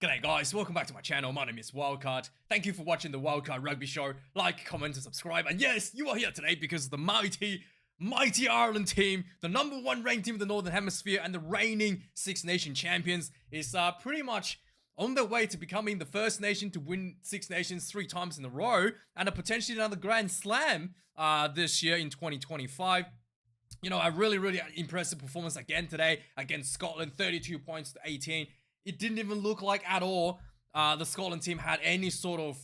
G'day guys, welcome back to my channel. My name is Wildkard. Thank you for watching the Wildkard Rugby Show. Like, comment, and subscribe. And yes, you are here today because the mighty Ireland team, the #1 ranked team in the Northern Hemisphere and the reigning Six Nation champions, is pretty much on their way to becoming the first nation to win Six Nations 3 times in a row and potentially another Grand Slam this year in 2025. You know, a really impressive performance again today against Scotland, 32 points to 18. It didn't even look like at all the Scotland team had any sort of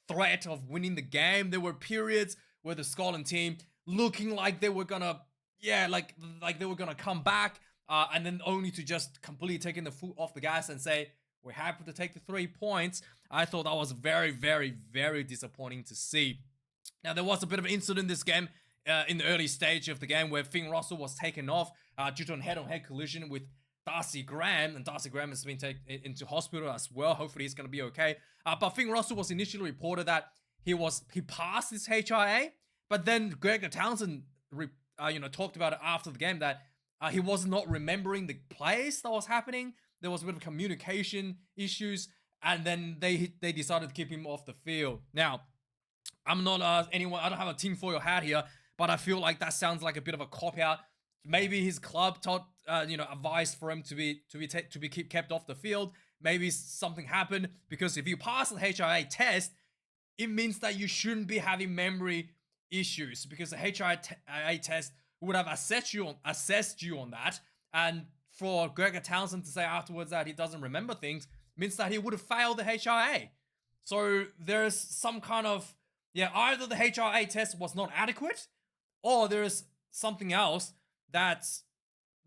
threat of winning the game. There were periods where the Scotland team looking like they were gonna, like they were gonna come back, and then only to just completely taking the foot off the gas and say, we're happy to take the 3 points. I thought that was very disappointing to see. Now, there was a bit of an incident in this game in the early stage of the game where Finn Russell was taken off due to a head-on-head collision with Darcy Graham, and Darcy Graham has been taken into hospital as well. Hopefully he's going to be okay. But Finn Russell was initially reported that he passed his HIA, but then Greg Townsend talked about it after the game that he was not remembering the plays that was happening. There was a bit of communication issues, and then they decided to keep him off the field. Now, I'm not anyone. I don't have a tinfoil hat here, but I feel like that sounds like a bit of a cop out. Maybe his club advised for him to be kept off the field. Maybe something happened, because if you pass the HIA test, it means that you shouldn't be having memory issues, because the HIA test would have assessed you on that. And for Gregor Townsend to say afterwards that he doesn't remember things means that he would have failed the HIA. So there's some kind of either the HIA test was not adequate, or there is something else that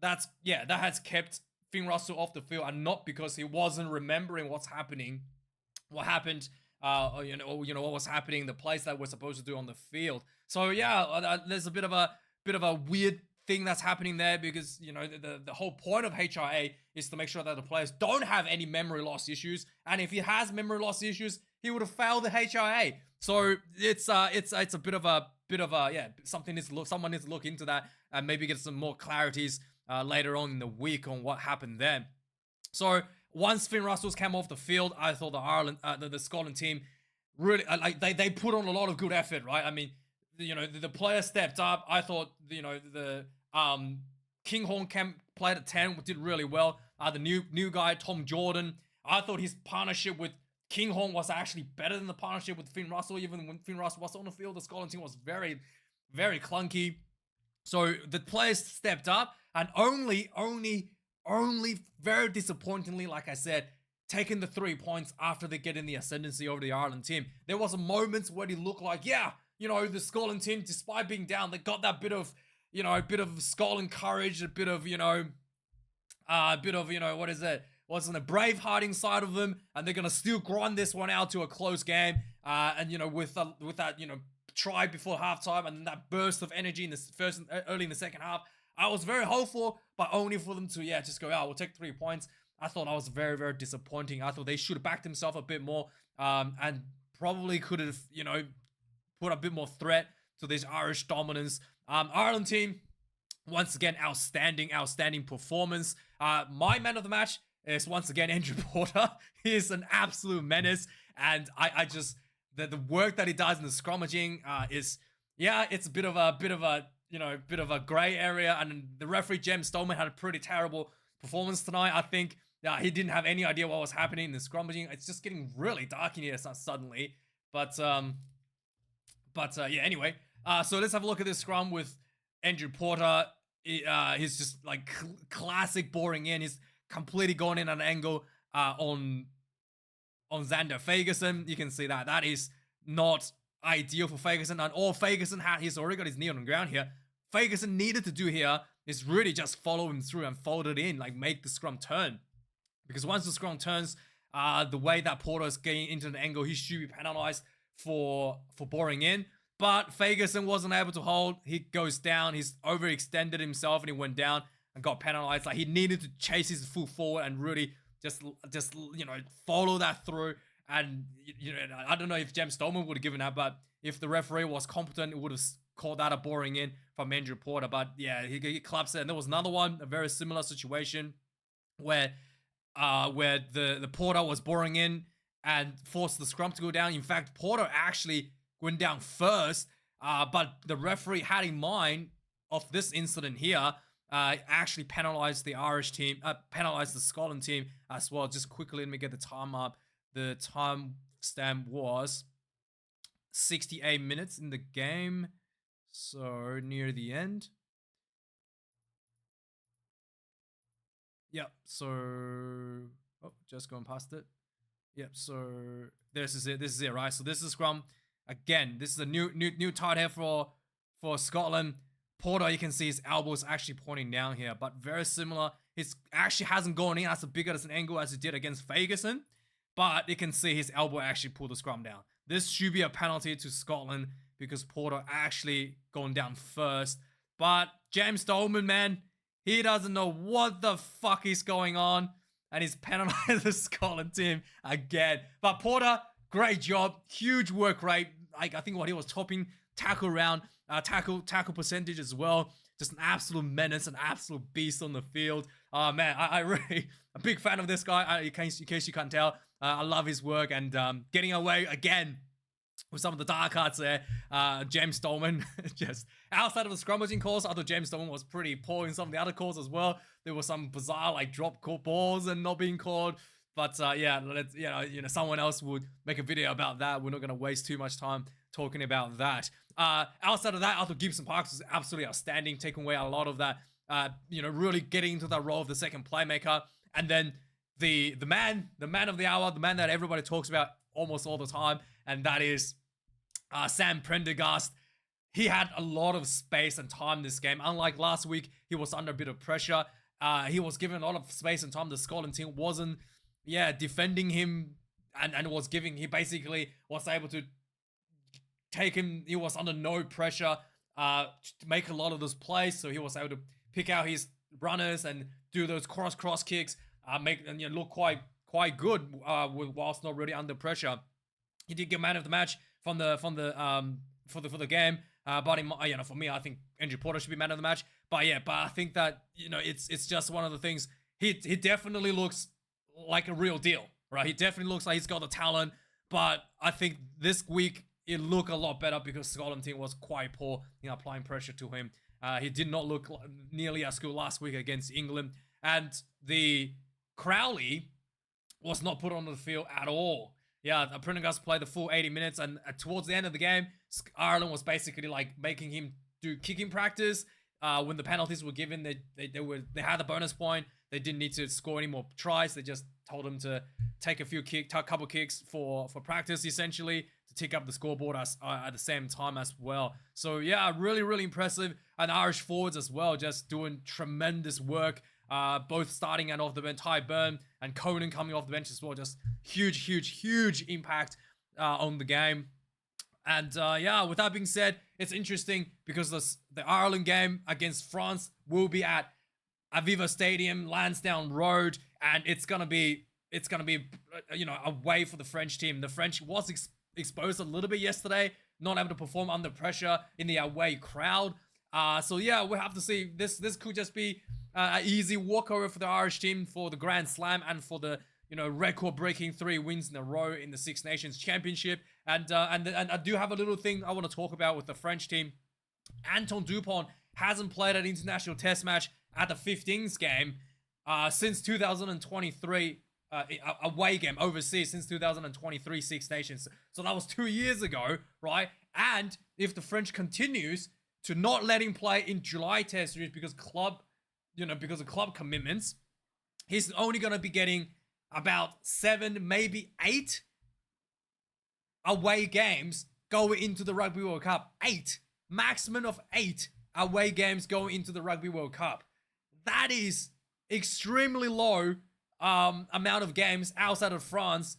has kept Finn Russell off the field, and not because he wasn't remembering what happened, what was happening, the plays that we're supposed to do on the field. So there's a bit of a weird thing that's happening there, because the whole point of HIA is to make sure that the players don't have any memory loss issues, and if he has memory loss issues, he would have failed the HIA. So it's a bit of a someone needs to look into that and maybe get some more clarities later on in the week on what happened there. So once Finn Russell came off the field, I thought the Scotland team really they put on a lot of good effort, right? I mean, the players stepped up. I thought the Kinghorn played at 10, did really well. The new guy Tom Jordan, I thought his partnership with Kinghorn was actually better than the partnership with Finn Russell. Even when Finn Russell was on the field, the Scotland team was very clunky. So the players stepped up, and only very disappointingly, like I said, taking the 3 points after they get in the ascendancy over the Ireland team. There was a moment where it looked like, the Scotland team, despite being down, they got that bit of Scotland courage, a bit of what is it? Wasn't a brave heart inside of them, and they're gonna still grind this one out to a close game. With that try before halftime and that burst of energy in the early in the second half, I was very hopeful, but only for them to just go, we'll take 3 points. I thought that was very disappointing. I thought they should have backed themselves a bit more, and probably could have put a bit more threat to this Irish dominance. Ireland team, once again, outstanding performance. My man of the match is once again Andrew Porter. He is an absolute menace, and I just the work that he does in the scrummaging is it's a bit of a gray area, and the referee James Stolman had a pretty terrible performance tonight. I think he didn't have any idea what was happening in the scrummaging. It's just getting really dark in here suddenly, anyway. So let's have a look at this scrum with Andrew Porter. He's just like classic boring in. He's completely going in at an angle on Xander Fagerson. You can see that is not ideal for Fagerson, and all Fagerson had, he's already got his knee on the ground here. Fagerson needed to do here is really just follow him through and fold it in, like make the scrum turn, because once the scrum turns, the way that Porter is getting into an angle, he should be penalized for boring in. But Fagerson wasn't able to hold. He goes down. He's overextended himself, and he went down and got penalized. Like, he needed to chase his full forward and really just follow that through. And I don't know if James Stolman would have given that, but if the referee was competent, it would have called that a boring in from Andrew Porter. But he collapsed it. And there was another one, a very similar situation, where where the Porter was boring in and forced the scrum to go down. In fact, Porter actually went down first, but the referee had in mind of this incident here, actually penalized the Irish team, penalized the Scotland team as well. Just quickly, let me get the time up. The time stamp was 68 minutes in the game, so near the end. Yep, so just going past it. Yep, so this is it, right? So this is scrum. Again, this is a new tight head for Scotland. Porter, you can see his elbow is actually pointing down here, but very similar. His actually hasn't gone in as big as an angle as he did against Ferguson, but you can see his elbow actually pulled the scrum down. This should be a penalty to Scotland because Porter actually gone down first. But James Dolman, man, he doesn't know what the fuck is going on, and he's penalized the Scotland team again. But Porter, great job, huge work rate. I think what he was topping tackle round, tackle percentage as well. Just an absolute menace, an absolute beast on the field. Man, I really a big fan of this guy. In case you can't tell, I love his work, and getting away again with some of the dark arts there. James Dolman, just outside of the scrummaging calls, I thought James Dolman was pretty poor in some of the other calls as well. There were some bizarre like drop balls and not being called. But yeah, let's, someone else would make a video about that. We're not going to waste too much time talking about that. Outside of that, I thought Gibson Parks was absolutely outstanding, taking away a lot of that, really getting into that role of the second playmaker. And then the man of the hour, the man that everybody talks about almost all the time, and that is Sam Prendergast. He had a lot of space and time this game. Unlike last week, he was under a bit of pressure. He was given a lot of space and time. The Scotland team wasn't, defending him, and he basically was able to take him. He was under no pressure to make a lot of those plays, so he was able to pick out his runners and do those cross kicks, look quite good whilst not really under pressure. He did get man of the match for the game, but for me, I think Andrew Porter should be man of the match. But I think that it's just one of the things. He definitely looks like a real deal, right? He definitely looks like he's got the talent, but I think this week it looked a lot better because Scotland team was quite poor in applying pressure to him. He did not look nearly as good last week against England, and the Crowley was not put on the field at all. Yeah, Prendergast played the full 80 minutes, and towards the end of the game, Ireland was basically like making him do kicking practice. When the penalties were given, they had the bonus point. They didn't need to score any more tries. They just told him to take a couple kicks for practice, essentially, to tick up the scoreboard at the same time as well. So yeah, really, really impressive. And Irish forwards as well, just doing tremendous work. Both starting and off the bench. Ty Byrne and Conan coming off the bench as well. Just huge impact on the game. And with that being said, it's interesting because the Ireland game against France will be at Aviva Stadium, Lansdowne Road, and it's gonna be away for the French team. The French was exposed a little bit yesterday, not able to perform under pressure in the away crowd. So yeah, we'll have to see. This could just be an easy walkover for the Irish team for the Grand Slam and for the record-breaking 3 wins in a row in the Six Nations Championship. And I do have a little thing I want to talk about with the French team. Anton Dupont hasn't played an international test match at the 15s game since 2023, away game overseas since 2023 Six Nations. So that was 2 years ago, right? And if the French continues to not let him play in July test series because of club commitments, he's only going to be getting about 7, maybe 8 away games going into the Rugby World Cup. 8, maximum of 8 away games going into the Rugby World Cup. That is extremely low amount of games outside of France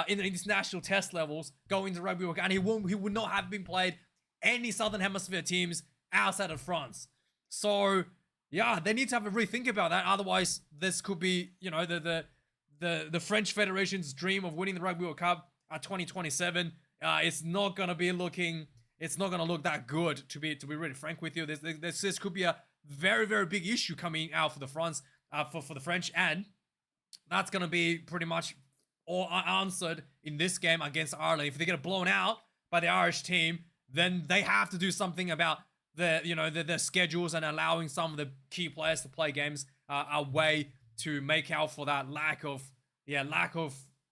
in the international test levels going to Rugby World Cup, and he would not have been played any Southern Hemisphere teams outside of France. So yeah, they need to have a rethink about that. Otherwise, this could be the French Federation's dream of winning the Rugby World Cup at 2027. It's not gonna look that good, to be really frank with you. This could be a very, very big issue coming out for the France, for the French. And that's going to be pretty much all answered in this game against Ireland. If they get blown out by the Irish team, then they have to do something about their schedules and allowing some of the key players to play games away to make out for that lack of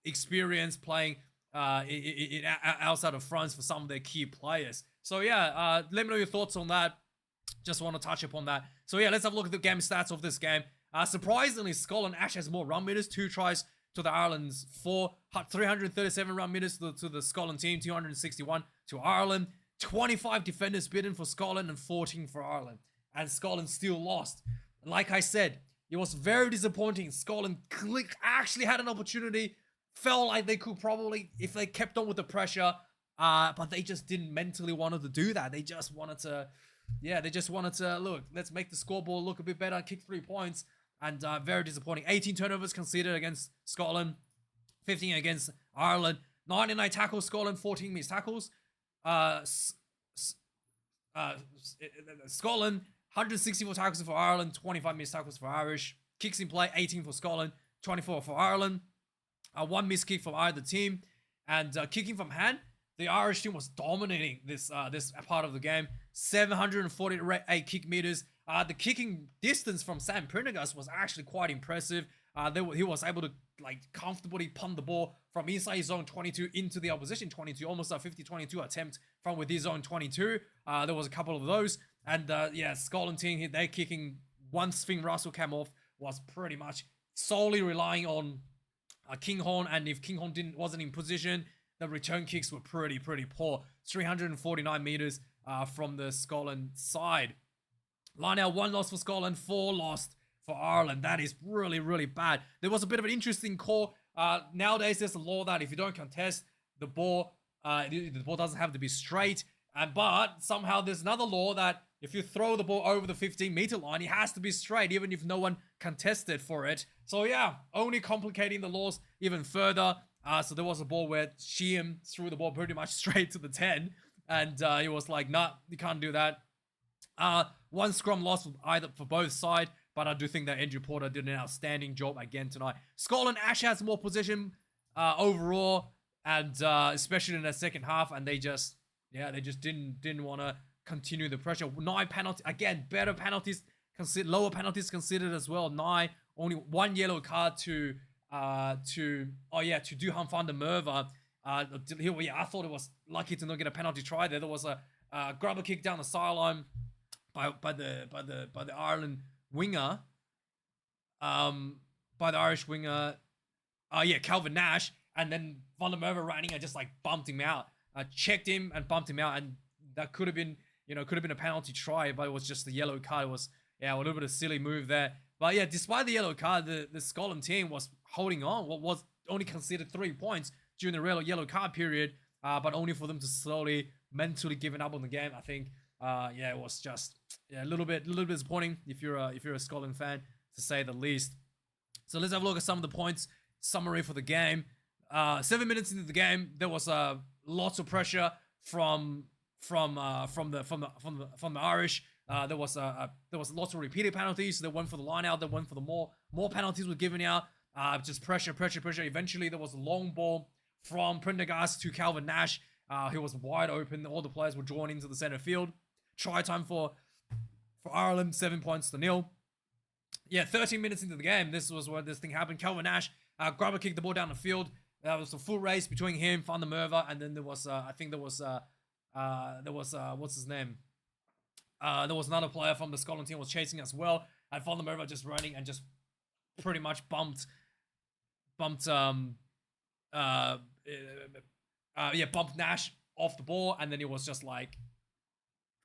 experience playing outside of France for some of their key players. So yeah, let me know your thoughts on that. Just want to touch upon that. So yeah, let's have a look at the game stats of this game. Surprisingly, Scotland actually has more run meters, 2 tries to the Ireland's 4, 337 run meters to the Scotland team, 261 to Ireland, 25 defenders bidden for Scotland and 14 for Ireland. And Scotland still lost. Like I said, it was very disappointing. Scotland actually had an opportunity, felt like they could probably, if they kept on with the pressure, but they just didn't mentally wanted to do that. They just wanted to, look, let's make the scoreboard look a bit better, kick 3 points, and very disappointing. 18 turnovers conceded against Scotland, 15 against Ireland, 99 tackles Scotland, 14 missed tackles. Scotland, 164 tackles for Ireland, 25 missed tackles for Irish. Kicks in play, 18 for Scotland, 24 for Ireland. 1 missed kick from either team. And kicking from hand, the Irish team was dominating this part of the game. 748 kick meters. The kicking distance from Sam Prendergast was actually quite impressive. He was able to comfortably punt the ball from inside his zone 22 into the opposition 22, almost a 50-22 attempt from within zone 22. There was a couple of those, and Scotland team, they're kicking once Finn Russell came off was pretty much solely relying on Kinghorn, and if Kinghorn wasn't in position, the return kicks were pretty poor. 349 meters from the Scotland side. Line out 1 loss for Scotland, 4 lost for Ireland. That is really bad. There was a bit of an interesting call. Nowadays, there's a law that if you don't contest the ball doesn't have to be straight. But somehow there's another law that if you throw the ball over the 15-meter line, it has to be straight, even if no one contested for it. So yeah, only complicating the laws even further. So there was a ball where Sheehan threw the ball pretty much straight to the 10, and he was like, nah, you can't do that. 1 scrum loss for both sides, but I do think that Andrew Porter did an outstanding job again tonight. Scotland actually has more possession overall, and especially in the second half, and they just didn't want to continue the pressure. 9 penalties again, better penalties, lower penalties considered as well. 9, only 1 yellow card to Duhan van der Merwe. I thought it was lucky to not get a penalty try there. There was a grubber kick down the sideline by the Ireland winger, by the Irish winger, Calvin Nash, and then Van der Merwe running and just bumped him out, checked him and bumped him out, and that could have been a penalty try, but it was just a yellow card. It was a little bit of a silly move there. But yeah, despite the yellow card, the Scotland team was holding on. What was only considered 3 points during the real yellow card period, but only for them to slowly mentally giving up on the game. I think it was just a little bit disappointing if you're a Scotland fan, to say the least. So let's have a look at some of the points summary for the game. 7 minutes into the game, there was lots of pressure from the Irish. There was lots of repeated penalties. They went for the line out. They went for the more penalties were given out. Just pressure. Eventually, there was a long ball from Prendergast to Calvin Nash. He was wide open. All the players were drawn into the center field. Try time for Ireland, 7-0. Yeah, 13 minutes into the game, this was where this thing happened. Calvin Nash grubber kicked the ball down the field. There was a full race between him, Van der Merwe, and then there was what's his name? There was another player from the Scotland team was chasing as well, and Van der Merwe just running and just pretty much bumped Nash off the ball, and then it was just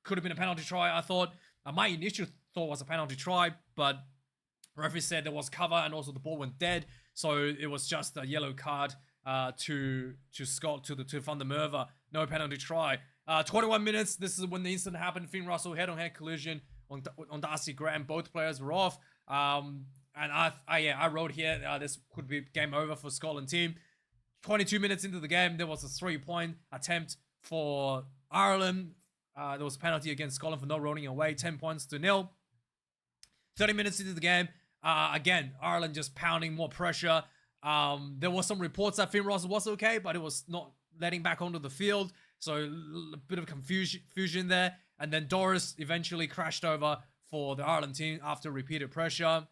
could have been a penalty try. I thought my initial thought was a penalty try, but referee said there was cover and also the ball went dead, so it was just a yellow card to Van der Merwe. No penalty try. 21 minutes. This is when the incident happened. Finn Russell head-on-head collision on Darcy Graham. Both players were off. And I wrote here this could be game over for Scotland team. 22 minutes into the game, there was a 3-point attempt for Ireland. There was a penalty against Scotland for not rolling away. 10 points to 0. 30 minutes into the game, Again, Ireland just pounding more pressure. There was some reports that Finn Russell was okay, but it was not letting back onto the field. So a bit of confusion there. And then Doris eventually crashed over for the Ireland team after repeated pressure.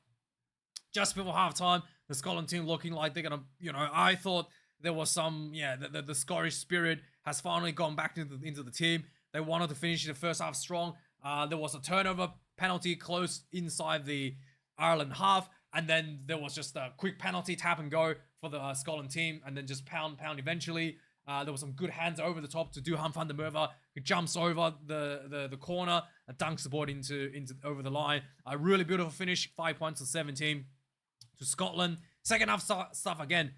Just before halftime, the Scotland team looking like they're going to, I thought there was some, the Scottish spirit has finally gone back into the team. They wanted to finish the first half strong. There was a turnover penalty close inside the Ireland half. And then there was just a quick penalty, tap and go for the Scotland team. And then just pound eventually. There was some good hands over the top to Duhan van der Merwe, who jumps over the corner and dunks the ball into over the line. A really beautiful finish, 5 points to 17 to Scotland. Second half stuff again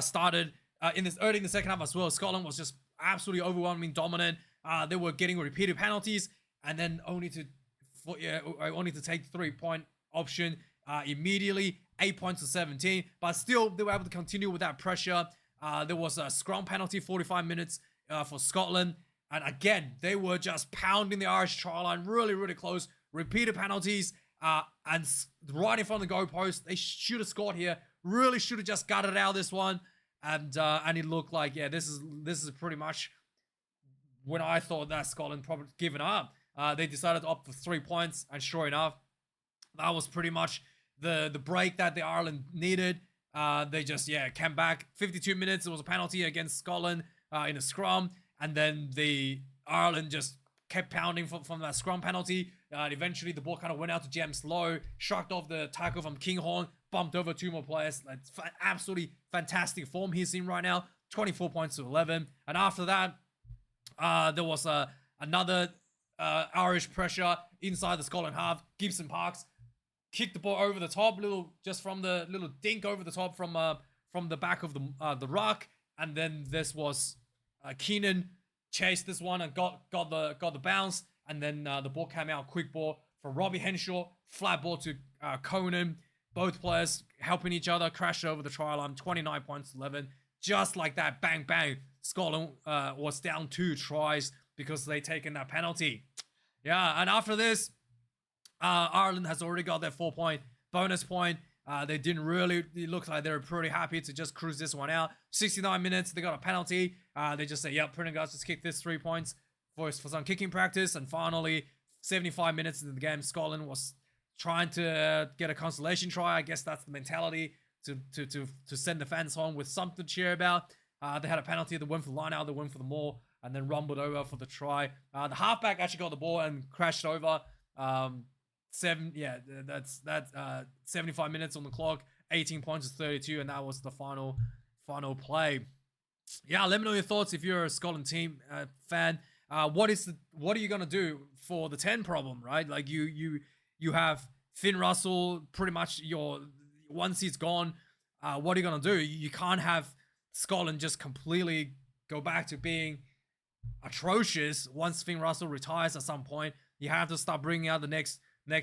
started early in the second half as well. Scotland was just absolutely overwhelming, dominant. They were getting repeated penalties, and then only to take 3-point option immediately. 8 points to 17, but still they were able to continue with that pressure. There was a scrum penalty, 45 minutes for Scotland. And again, they were just pounding the Irish try line really, really close. Repeated penalties and right in front of the goalpost. They should have scored here. Really should have just gutted out this one. And it looked like, this is pretty much when I thought that Scotland probably given up. They decided to opt for 3 points. And sure enough, that was pretty much the break that the Ireland needed. They just, came back. 52 minutes, there was a penalty against Scotland in a scrum. And then the Ireland just kept pounding from that scrum penalty. Eventually, the ball kind of went out to James Lowe, shocked off the tackle from Kinghorn, bumped over 2 more players. Like, absolutely fantastic form he's in right now. 24 points to 11. And after that, there was another Irish pressure inside the Scotland half. Gibson Parks kicked the ball over the top, just from the little dink over the top from the back of the ruck, and then this was Keenan chased this one and got the bounce, and then the ball came out, quick ball for Robbie Henshaw, flat ball to Conan. Both players helping each other, crashed over the try line. 29 points to 11, just like that, bang bang. Scotland was down 2 tries because they taken that penalty. And after this, Ireland has already got their 4-point bonus point. They didn't really, it looks like they were pretty happy to just cruise this one out. 69 minutes, they got a penalty. They just say, Prendergast just kick this 3 points for some kicking practice. And finally, 75 minutes into the game, Scotland was trying to get a consolation try. I guess that's the mentality to send the fans home with something to cheer about. They had a penalty, they went for the line out, they went for the maul, and then rumbled over for the try. The halfback actually got the ball and crashed over. 75 minutes on the clock, 18 points to 32, and that was the final play. Let me know your thoughts if you're a Scotland team fan. What are you gonna do for the 10 problem, right? Like you have Finn Russell, pretty much once he's gone. What are you gonna do? You can't have Scotland just completely go back to being atrocious once Finn Russell retires at some point. You have to start bringing out the next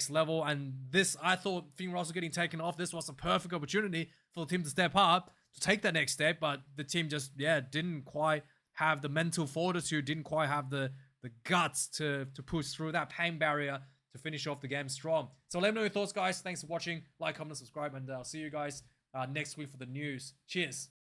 level, and this, I thought Finn Russell getting taken off, this was a perfect opportunity for the team to step up, to take that next step, but the team just, didn't quite have the mental fortitude, didn't quite have the guts to push through that pain barrier to finish off the game strong. So let me know your thoughts, guys. Thanks for watching. Like, comment, subscribe, and I'll see you guys next week for the news. Cheers.